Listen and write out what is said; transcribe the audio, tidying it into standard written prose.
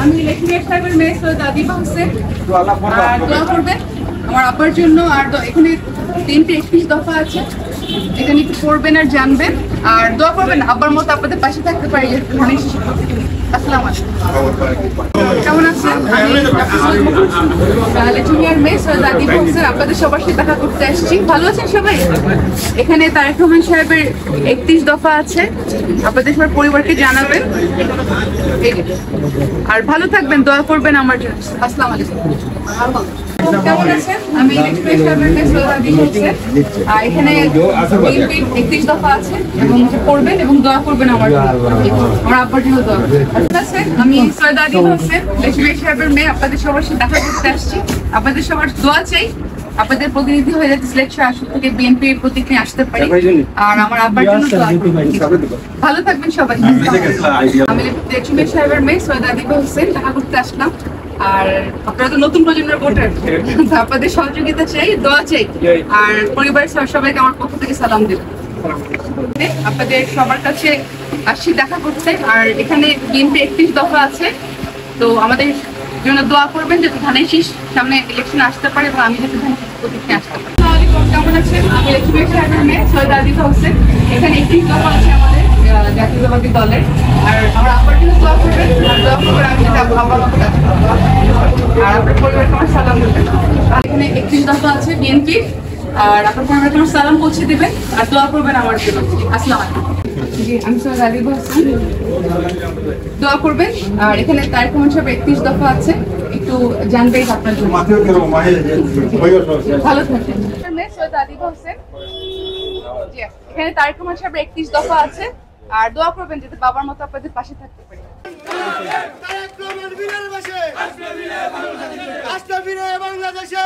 আমি লেখিয়া সাহেবের মেয়ে সৈয়দ আদিবা হোসেন। আর দোয়া করবেন আমার আব্বার জন্য। আর এখানে 3টে 31 দফা আছে, এখানে একটু পড়বেন আর জানবেন। আর দোয়া করবেন আব্বার মতো আপনাদের পাশে থাকতে পারি। আসসালামু আলাইকুম, কেমন আছেন? লেখিয়ার মেয়ে সৈয়দ আদিবা হোসেন, আপনাদের সবার সাথে দেখা করতে আসছি। ভালো আছেন সবাই? এখানে তারেক রহমান সাহেবের 31 দফা আছে, আপনাদের সবার পরিবারকে জানাবেন। আর ভালো থাকবেন, দোয়া করবেন আমার জন্য। আসসালামু আলাইকুম, কেমন আছেন? আমি লেখিয়া সাহেবের মেয়ে সৈয়দ আদিবা হোসেন। আর এখানে 31 দফা আছে এবং পড়বেন এবং দোয়া করবেন আমার জন্য, আমার আব্বার জন্য দোয়া করবেন। আমি সৈয়দ আদিবা হোসেন, লেখিয়া সাহেবের মেয়ে, আপনাদের সবার সাথে দেখা করতে আসছি। আপনাদের সবার দোয়া চাই, আপনাদের প্রতিনিধি হয়ে যাতে সিলেকশন আসন থেকে বিএনপির প্রতীক নিয়ে আসতে পারি। আর আমার আব্বার জন্য ভালো থাকবেন সবাই। আমি লেখিয়া সাহেবের মেয়ে সৈয়দ আদিবা হোসেন, দেখা করতে আসলাম। আর আপনারা তো নতুন প্রজন্মের ভোটার, আপনাদের সহযোগিতা চাই, দোয়া চাই। আর পরিবারের সবাইকে আমার পক্ষ থেকে সালাম দেব। আপনাদের সবার কাছে আসছি দেখা করতে। আর এখানে বিএনপি 31 দফা আছে, তো আমাদের জন্য দোয়া করবেন যাতে ধানের শীষ সামনে ইলেকশন আসতে পারে এবং আমি যাতে ধানের শীষ প্রতীকে আসতে পারি। কেমন আছেন? আমি লেখিয়া সাহেবের মেয়ে সৈয়দ আদিবা হোসেন। এখানে 31 দফা আছে আমাদের জাতীয়তাবাদী দলের। আর আমার আব্বার জন্য দোয়া করবেন, দোয়া করবেন আমি যাতে আব্বার মতো কাজ করতে পারি। আর আপনার পরিবারকে আমার সালাম দেবেন। এখানে 31 দফা আছে বিএনপি, আর আপনার পরিবারকে আমার সালাম পৌঁছে দিবেন আর দোয়া করবেন আমার জন্য। আসসালামু আলাইকুম। জি, আমি সৈয়দ আদিবা হোসেন, দোয়া করবেন। আর এখানে তারেক রহমান সাহেব 31 দফা আছে, একটু জানবেই আপনার জন্য। ভালো থাকবেন। সৈয়দ আদিবা হোসেন, এখানে তারেক রহমান সাহেব 31 দফা আছে, আর দোয়া করবেন যাতে বাবার মতো আপনাদের পাশে থাকতে পারি। বাংলাদেশে